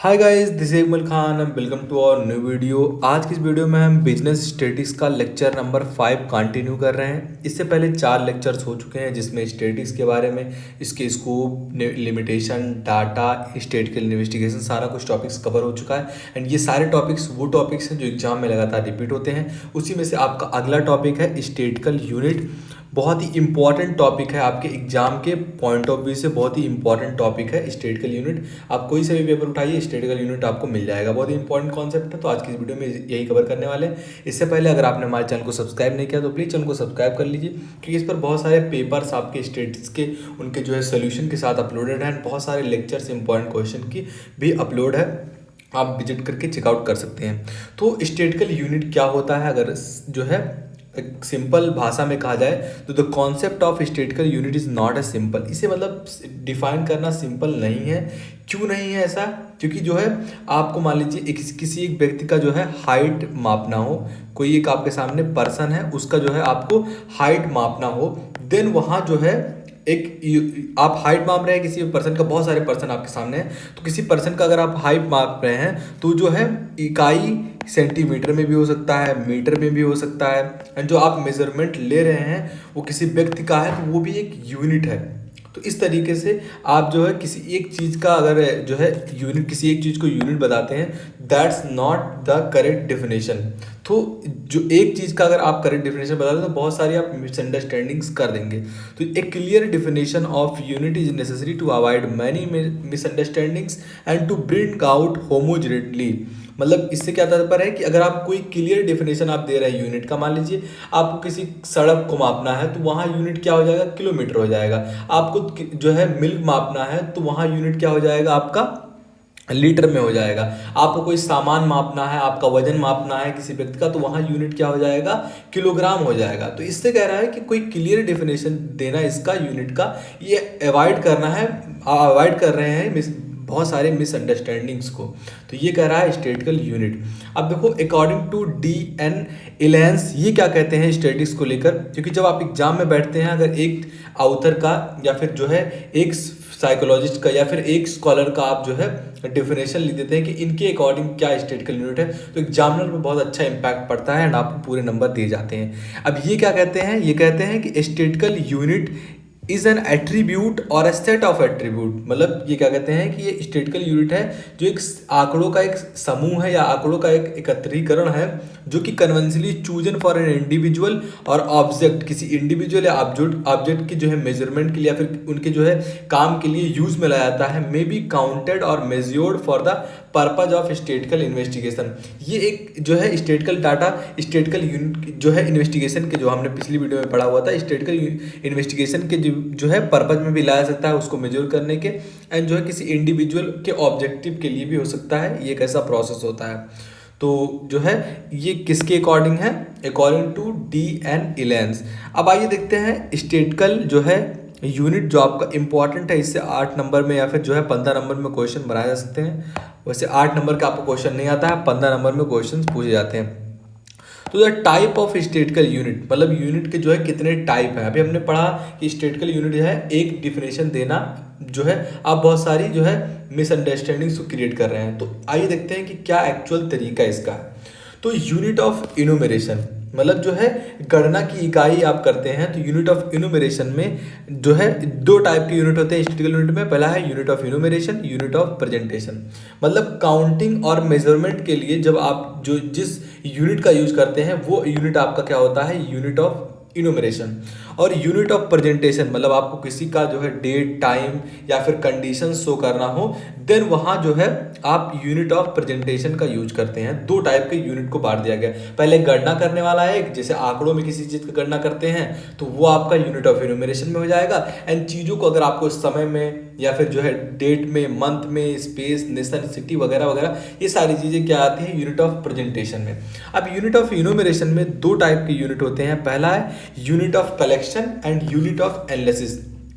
Hi guys, this is Ikmal Khan and welcome to our new video. आज की इस video में हम बिजनेस स्टेटिक्स का लेक्चर नंबर 5 कंटिन्यू कर रहे हैं। इससे पहले 4 लेक्चर्स हो चुके हैं जिसमें स्टेटिक्स के बारे में, इसके scope, limitation, data, statical investigation, सारा कुछ टॉपिक्स कवर हो चुका है। एंड ये सारे टॉपिक्स वो टॉपिक्स हैं जो एग्जाम में लगातार रिपीट होते हैं। उसी में से आपका अगला टॉपिक है स्टेटिकल यूनिट। बहुत ही इंपॉर्टेंट टॉपिक है, आपके एग्जाम के पॉइंट ऑफ व्यू से बहुत ही इंपॉर्टेंट टॉपिक है स्टेटिकल यूनिट। आप कोई से भी पेपर उठाइए, स्टेटिकल यूनिट आपको मिल जाएगा। बहुत ही इंपॉर्टेंट कॉन्सेप्ट है, तो आज की इस वीडियो में यही कवर करने वाले हैं। इससे पहले अगर आपने हमारे चैनल को सब्सक्राइब नहीं किया तो प्लीज़ चैनल को सब्सक्राइब कर लीजिए, क्योंकि इस पर बहुत सारे पेपर्स आपके स्टेटिक्स के उनके जो है सोल्यूशन के साथ अपलोडेड हैं। बहुत सारे लेक्चर्स इंपॉर्टेंट क्वेश्चन की भी अपलोड है, आप विजिट करके चेकआउट कर सकते हैं। तो स्टेटिकल यूनिट क्या होता है, अगर जो है एक सिंपल भाषा में कहा जाए तो the concept of statical unit is not a simple. इसे मतलब डिफाइन करना सिंपल नहीं है। क्यों नहीं है ऐसा? क्योंकि जो है आपको मान लीजिए किसी एक व्यक्ति का जो है हाइट मापना हो, कोई एक आपके सामने पर्सन है, उसका जो है आपको हाइट मापना हो, देन वहाँ जो है आप हाइट माप रहे हैं किसी पर्सन का, बहुत सारे पर्सन आपके सामने हैं, तो किसी पर्सन का अगर आप हाइट माप रहे हैं तो जो है इकाई सेंटीमीटर में भी हो सकता है, मीटर में भी हो सकता है। एंड जो आप मेजरमेंट ले रहे हैं वो किसी व्यक्ति का है तो वो भी एक यूनिट है। तो इस तरीके से आप जो है किसी एक चीज़ का अगर जो है यूनिट, किसी एक चीज़ को यूनिट बताते हैं, that's not the correct definition. तो जो एक चीज़ का अगर आप करेक्ट डेफिनेशन बताते हैं तो बहुत सारी आप मिसअंडरस्टैंडिंग्स कर देंगे। तो एक clear definition of unit is necessary to avoid many misunderstandings and to bring out homogeneity. मतलब इससे क्या तात्पर्य है कि अगर आप कोई क्लियर डेफिनेशन आप दे रहे हैं यूनिट का, मान लीजिए आपको किसी सड़क को मापना है तो वहाँ यूनिट क्या हो जाएगा, किलोमीटर हो जाएगा। आपको जो है मिल्क मापना है तो वहाँ यूनिट क्या हो जाएगा, आपका लीटर में हो जाएगा। आपको कोई सामान मापना है, आपका वजन मापना है किसी व्यक्ति का, तो वहाँ यूनिट क्या हो जाएगा, किलोग्राम हो जाएगा। तो इससे कह रहा है कि कोई क्लियर डेफिनेशन देना इसका यूनिट का, ये अवॉइड करना है, अवॉइड कर रहे हैं बहुत सारे मिसअंडरस्टैंडिंग्स को। तो ये कह रहा है स्टेटिकल यूनिट। अब देखो अकॉर्डिंग टू D.N. इलैंस ये क्या कहते हैं स्टेटिक्स को लेकर, क्योंकि जब आप एग्जाम में बैठते हैं, अगर एक ऑथर का या फिर जो है एक साइकोलॉजिस्ट का या फिर एक स्कॉलर का आप जो है डेफिनेशन लिख देते हैं कि इनके अकॉर्डिंग क्या स्टेटिकल यूनिट है, तो एग्जामिनर पे बहुत अच्छा इंपैक्ट पड़ता है एंड आपको पूरे नंबर दिए जाते हैं। अब ये क्या कहते हैं, ये कहते हैं कि statical unit is an attribute और ए सेट ऑफ एट्रीब्यूट। मतलब ये क्या कहते हैं कि ये स्टेटिकल यूनिट है जो एक आंकड़ों का एक समूह है या आंकड़ों का एक एकत्रीकरण है, जो कि conventionally chosen for an individual और ऑब्जेक्ट, किसी इंडिविजुअल या ऑब्जेक्ट की जो है मेजरमेंट के लिए या फिर उनके जो है काम के लिए यूज में लाया जाता है, मे बी काउंटेड और measured for the purpose of statical investigation. ये एक जो है स्टेटिकल डाटा, स्टेटिकल यूनिट जो है इन्वेस्टिगेशन के, जो हमने पिछली वीडियो में पढ़ा हुआ था, स्टेटिकल इन्वेस्टिगेशन के जो है पर्पज में भी लाया सकता है उसको मेजर करने के, एंड जो है किसी इंडिविजुअल के ऑब्जेक्टिव के लिए भी हो सकता है। ये एक ऐसा प्रोसेस होता है। तो जो है ये किसके अकॉर्डिंग है, अकॉर्डिंग टू D.N. इलैंस। अब आइए देखते हैं स्टेटिकल जो है यूनिट जो आपका इंपॉर्टेंट है, इससे 8 नंबर में या फिर जो है 15 नंबर में क्वेश्चन बनाए जा सकते हैं। वैसे 8 नंबर का आपको क्वेश्चन नहीं आता है, 15 नंबर में क्वेश्चन पूछे जाते हैं। तो the type of statical unit, मतलब यूनिट के जो है कितने टाइप है। अभी हमने पढ़ा कि स्टेटिकल यूनिट जो है एक डिफिनेशन देना, जो है आप बहुत सारी जो है मिसअंडरस्टैंडिंग्स को क्रिएट कर रहे हैं। तो आइए देखते हैं कि क्या एक्चुअल तरीका इसका है। तो यूनिट ऑफ इनुमरेशन, मतलब जो है गणना की इकाई आप करते हैं, तो यूनिट ऑफ इनुमरेशन में जो है 2 टाइप के यूनिट होते हैं स्टेटिकल यूनिट में। पहला है unit of enumeration, unit of presentation. मतलब काउंटिंग और मेजरमेंट के लिए जब आप जो जिस यूनिट का यूज करते हैं वो यूनिट आपका क्या होता है, यूनिट ऑफ इनुमरेशन। और यूनिट ऑफ प्रेजेंटेशन, मतलब आपको किसी का जो है डेट, टाइम या फिर कंडीशन शो करना हो, देन वहाँ जो है आप यूनिट ऑफ प्रेजेंटेशन का यूज करते हैं। 2 टाइप के यूनिट को बांट दिया गया। पहले गणना करने वाला है एक, जैसे आंकड़ों में किसी चीज़ की गणना करते हैं तो वो आपका यूनिट ऑफ इनुमरेशन में हो जाएगा। एंड चीज़ों को अगर आपको समय में या फिर जो है डेट में, मंथ में, स्पेस, नेशन, सिटी वगैरह वगैरह, ये सारी चीज़ें क्या आती हैं यूनिट ऑफ प्रेजेंटेशन में। अब यूनिट ऑफ इनुमरेशन में 2 टाइप के यूनिट होते हैं। पहला है unit of collection and unit of analysis.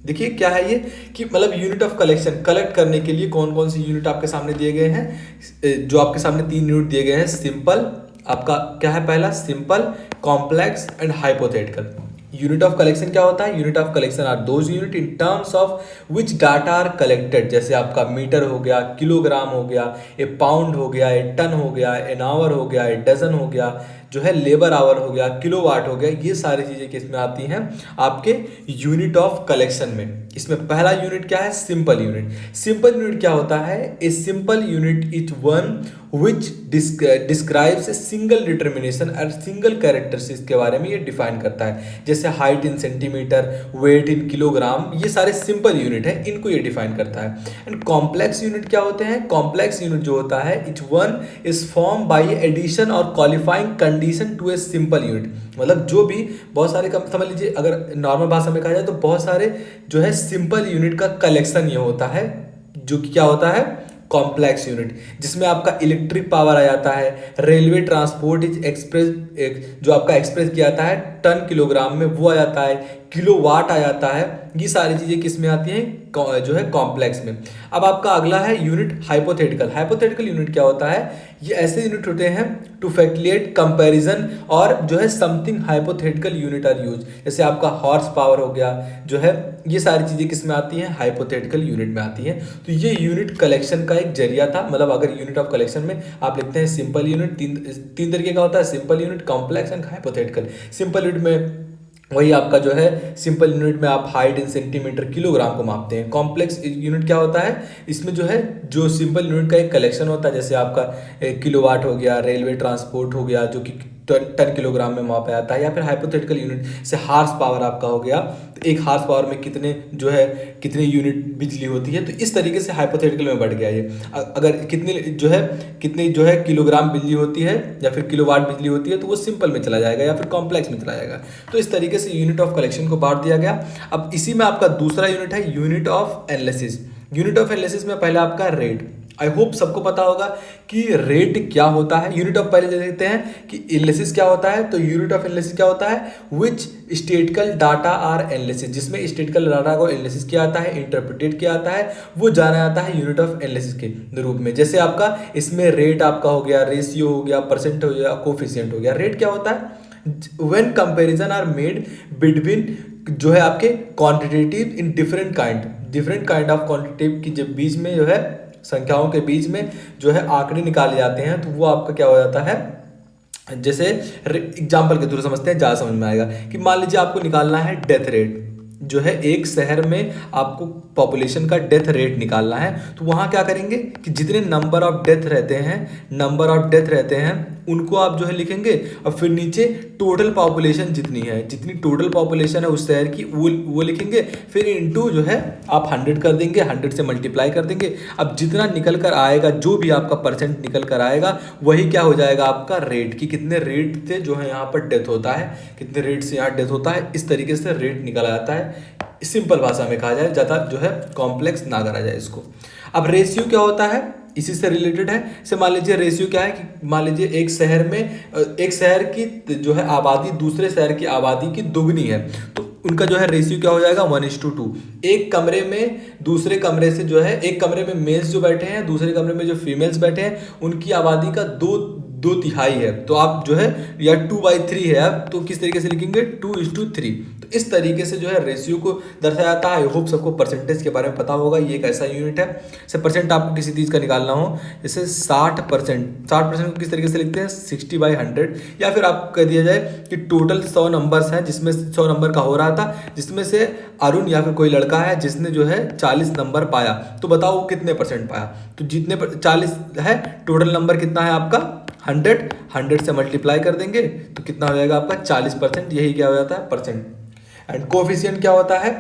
देखिए क्या है ये कि मतलब यूनिट ऑफ कलेक्शन, कलेक्ट करने के लिए कौन कौन सी यूनिट आपके सामने दिए गए हैं। जो आपके सामने 3 यूनिट दिए गए हैं। सिंपल, आपका क्या है पहला, simple, complex and hypothetical. Unit of collection क्या होता है? Unit of collection are those unit in terms of which data are collected. जैसे आपका मीटर हो गया, किलोग्राम हो गया, ए पाउंड हो गया, ए टन हो गया, एन आवर हो गया, ए डजन हो गया, जो है लेबर आवर हो गया, किलोवाट हो गया, ये सारी चीज़ें किसमें आती हैं? आपके यूनिट ऑफ कलेक्शन में। इसमें पहला यूनिट क्या है? Simple unit. सिंपल यूनिट क्या होता है? A simple unit is one which describes a single determination और सिंगल कैरेक्टरिस्टिक्स के बारे में ये डिफाइन करता है। जैसे height in centimetre, weight in kilogram, ये सारे सिंपल यूनिट है, इनको ये डिफाइन करता है। एंड कॉम्प्लेक्स यूनिट क्या होते हैं? कॉम्प्लेक्स यूनिट जो होता है, each one is form by addition और qualifying condition to a simple unit. मतलब जो भी बहुत सारे समझ लीजिए, अगर नॉर्मल भाषा में कहा जाए तो बहुत सारे जो है सिंपल यूनिट का कलेक्शन ये होता है, जो कि क्या होता है? कॉम्प्लेक्स यूनिट, जिसमें आपका इलेक्ट्रिक पावर आ जाता है, रेलवे ट्रांसपोर्ट इज एक्सप्रेस, जो आपका एक्सप्रेस किया जाता है टन किलोग्राम में, वो आ जाता है, किलोवाट आ जाता है। ये सारी चीज़ें किस में आती हैं? जो है कॉम्प्लेक्स में। अब आपका अगला है यूनिट हाइपोथेटिकल। हाइपोथेटिकल यूनिट क्या होता है? ये ऐसे यूनिट होते हैं टू फैक्टुलेट कंपैरिजन और जो है something hypothetical unit are use. जैसे आपका हॉर्स पावर हो गया, जो है ये सारी चीज़ें किस में आती हैं? हाइपोथेटिकल यूनिट में आती हैं। तो ये यूनिट कलेक्शन का एक जरिया था। मतलब अगर यूनिट ऑफ कलेक्शन में आप लिखते हैं सिंपल यूनिट, तीन तरीके का होता है, simple unit, complex and hypothetical. Simple unit में वही आपका जो है सिंपल यूनिट में आप हाइट इन सेंटीमीटर, किलोग्राम को मापते हैं। कॉम्प्लेक्स यूनिट क्या होता है? इसमें जो है जो सिंपल यूनिट का एक कलेक्शन होता है, जैसे आपका किलोवाट हो गया, रेलवे ट्रांसपोर्ट हो गया, जो कि टन किलोग्राम में मापा जाता है। या फिर हाइपोथेटिकल यूनिट से हार्स पावर आपका हो गया, तो एक हार्स पावर में कितने जो है कितने यूनिट बिजली होती है। तो इस तरीके से हाइपोथेटिकल में बढ़ गया ये। अगर कितनी जो है किलोग्राम बिजली होती है या फिर किलोवाट बिजली होती है, तो वो सिंपल में चला जाएगा या फिर कॉम्प्लेक्स में चला जाएगा। तो इस तरीके से यूनिट ऑफ कलेक्शन को बांट दिया गया। अब इसी में आपका दूसरा यूनिट है unit of analysis. Unit of analysis में पहले आपका रेट। आई होप सबको पता होगा कि रेट क्या होता है। यूनिट ऑफ पहले देखते हैं कि एनालिसिस क्या होता है। तो यूनिट ऑफ एनालिसिस क्या होता है? विच स्टैटिस्टिकल डाटा आर एनालिसिस, जिसमें स्टैटिस्टिकल डाटा को एनालिसिस किया जाता है, इंटरप्रेटेड किया जाता है, वो जाना जाता है यूनिट ऑफ एनालिसिस के रूप में। जैसे आपका इसमें रेट आपका हो गया, रेशियो हो गया, परसेंट हो गया, कोफिशिएंट हो गया। रेट क्या होता है? When comparison are made between जो है आपके quantitative in different kind of quantitative की जब बीच में जो है संख्याओं के बीच में जो है आंकड़े निकाले जाते हैं, तो वो आपका क्या हो जाता है? जैसे एग्जाम्पल के थ्रू समझते हैं, ज़्यादा समझ में आएगा। कि मान लीजिए आपको निकालना है डेथ रेट, जो है एक शहर में आपको पॉपुलेशन का डेथ रेट निकालना है। तो वहाँ क्या करेंगे कि जितने नंबर ऑफ डेथ रहते हैं उनको आप जो है लिखेंगे, और फिर नीचे टोटल पॉपुलेशन जितनी टोटल पॉपुलेशन है उस शहर की वो लिखेंगे। फिर इनटू जो है आप 100 कर देंगे, 100 से मल्टीप्लाई कर देंगे। अब जितना निकल कर आएगा, जो भी आपका परसेंट निकल कर आएगा, वही क्या हो जाएगा? आपका रेट। कि कितने रेट से जो है यहाँ पर डेथ होता है, कितने रेट से यहाँ डेथ होता है, इस तरीके से रेट निकला जाता है। सिंपल भाषा में कहा जाए, ज़्यादा जो है कॉम्प्लेक्स ना करा जाए इसको। अब रेशियो क्या होता है? इसी से रिलेटेड है। से मान लीजिए रेशियो क्या है कि मान लीजिए एक शहर की जो है आबादी दूसरे शहर की आबादी की दुगनी है, तो उनका जो है रेशियो क्या हो जाएगा? 1:2। एक कमरे में दूसरे कमरे से जो है, एक कमरे में मेल्स जो बैठे हैं, दूसरे कमरे में जो फीमेल्स बैठे हैं, उनकी आबादी का दो तिहाई है। तो आप जो है या 2/3 है आप, तो किस तरीके से लिखेंगे? 2:3। तो इस तरीके से जो है रेशियो को दर्शाया जाता है। आई होप सबको परसेंटेज के बारे में पता होगा। ये एक ऐसा यूनिट है। जैसे परसेंट आपको किसी चीज़ का निकालना हो, जैसे 60% को किस तरीके से लिखते हैं? 60/100। या फिर आप कह दिया जाए कि टोटल 100 नंबर्स हैं, जिसमें 100 नंबर का हो रहा था, जिसमें से अरुण या फिर कोई लड़का है जिसने जो है 40 नंबर पाया। तो बताओ वो कितने परसेंट पाया? तो जितने 40 है, टोटल नंबर कितना है आपका? 100 से मल्टीप्लाई कर देंगे तो कितना हो जाएगा आपका? 40%। यही क्या हो जाता है? परसेंट। एंड कोफिशिएंट क्या होता है?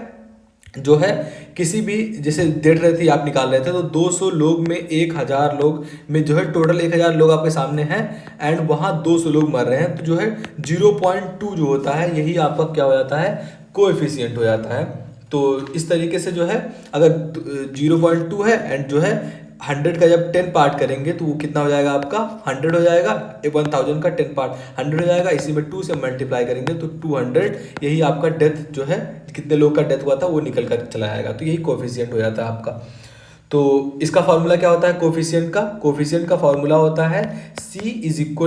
जो है किसी भी, जैसे डेट रहती है आप निकाल रहे थे, तो 200 लोग में 1000 लोग में जो है टोटल 1000 लोग आपके सामने हैं, एंड वहाँ 200 लोग मर रहे हैं, तो जो है 0.2 जो होता है, यही आपका क्या हो जाता है? कोएफिशिएंट हो जाता है। तो इस तरीके से जो है अगर 0.2 है एंड जो है 100 का जब 10 पार्ट करेंगे तो वो कितना हो जाएगा आपका? 100 हो जाएगा। 1000 का 10 पार्ट 100 हो जाएगा। इसी में 2 से मल्टीप्लाई करेंगे तो 200। यही आपका डेथ जो है, कितने लोग का डेथ हुआ था, वो निकल कर चला जाएगा। तो यही कोफिशिएंट हो जाता है आपका। तो इसका फॉर्मूला क्या होता है कोफिशिएंट का? कोफिशिएंट का फॉर्मूला होता है C =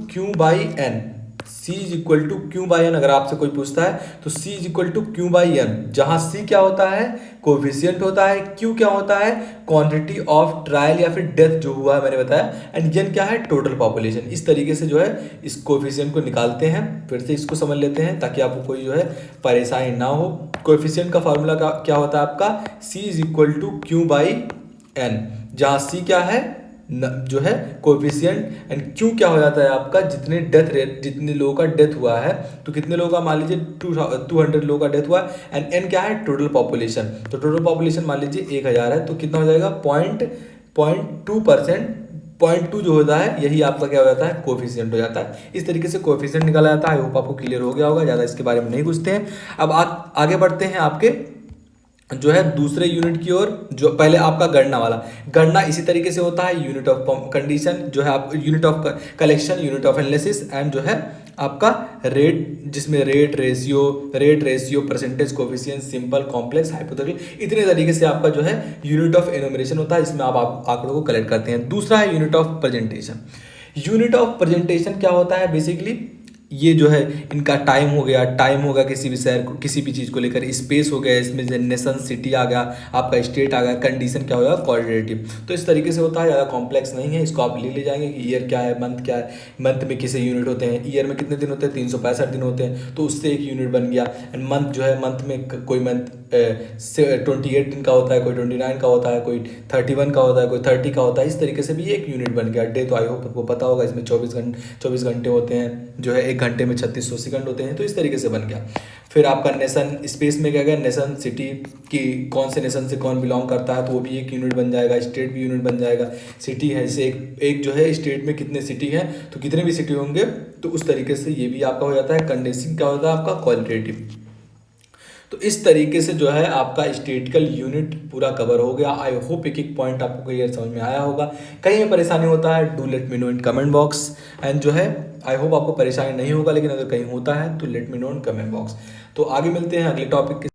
Q/N। C is equal to Q by N. अगर आपसे कोई पूछता है तो C is equal to Q by N, जहां C क्या होता है, कोफिशियंट होता है, Q क्या होता है, क्वांटिटी ऑफ ट्रायल या फिर डेथ जो हुआ है मैंने बताया, एंड N क्या है, टोटल पॉपुलेशन। इस तरीके से जो है इस कोफिशियंट को निकालते हैं। फिर से इसको समझ लेते हैं ताकि आपको कोई जो है परेशानी ना हो। कोफिशियंट का फार्मूला क्या होता है आपका, C is equal to Q by N, जहां C क्या है जो है कोएफिशिएंट, एंड क्यू क्या हो जाता है आपका, जितने डेथ रेट, जितने लोगों का डेथ हुआ है, तो कितने लोगों का मान लीजिए 200 लोगों का डेथ हुआ है, एंड एन क्या है, टोटल पॉपुलेशन। तो टोटल पॉपुलेशन मान लीजिए 1000 है, तो कितना हो जाएगा, 0.2%, 0.2 जो होता है यही आपका क्या हो जाता है, कोएफिशिएंट हो जाता है। इस तरीके से कोएफिशिएंट निकाला जाता है। आई होप आपको क्लियर हो गया होगा, ज़्यादा इसके बारे में नहीं पूछते हैं। अब आगे बढ़ते हैं आपके जो है दूसरे यूनिट की ओर। जो पहले आपका गणना वाला, गणना इसी तरीके से होता है, यूनिट ऑफ कंडीशन जो है आप, unit of collection, unit of analysis, and जो है आपका रेट, जिसमें rate ratio percentage, coefficient, simple, complex, hypothetical, इतने तरीके से आपका जो है यूनिट ऑफ एनुमरेशन होता है। इसमें आप आंकड़ों को कलेक्ट करते हैं। दूसरा है unit of presentation. Unit of presentation क्या होता है, बेसिकली ये जो है इनका टाइम हो गया किसी भी शहर को, किसी भी चीज़ को लेकर, स्पेस हो गया, इसमें नेशन, सिटी आ गया, आपका स्टेट आ गया, कंडीशन क्या होगा, क्वालिटेटिव। तो इस तरीके से होता है, ज़्यादा कॉम्प्लेक्स नहीं है। इसको आप ले जाएंगे कि ईयर क्या है, मंथ क्या है, मंथ में किसे यूनिट होते हैं, ईयर में कितने दिन होते हैं, 365 दिन होते हैं, तो उससे एक यूनिट बन गया। एंड मंथ जो है, मंथ में कोई मंथ 28 दिन का होता है, कोई 29 का होता है, कोई 31 का होता है, कोई 30 का होता है। इस तरीके से भी एक यूनिट बन गया। डे तो आई होप आपको पता होगा, इसमें 24 घंटे होते हैं, जो है 1 घंटे में 3600 सेकंड होते हैं। तो इस तरीके से बन गया। फिर आपका नेशन, स्पेस में क्या गया, नेशन, सिटी की कौन से नेशन से कौन बिलोंग करता है, तो वो भी एक यूनिट बन जाएगा। स्टेट भी यूनिट बन जाएगा। सिटी है, जैसे एक जो है स्टेट में कितने सिटी हैं, तो कितने भी सिटी होंगे, तो उस तरीके से ये भी आपका हो जाता है। कंडेंसिंग क्या होता है आपका, क्वालिटेटिव। तो इस तरीके से जो है आपका स्टेटिकल यूनिट पूरा कवर हो गया। आई होप एक एक पॉइंट आपको क्लियर समझ में आया होगा। कहीं में परेशानी होता है, do let me know in comment box. And जो है आई होप आपको परेशानी नहीं होगा, लेकिन अगर कहीं होता है तो let me know in comment box. तो आगे मिलते हैं अगले टॉपिक के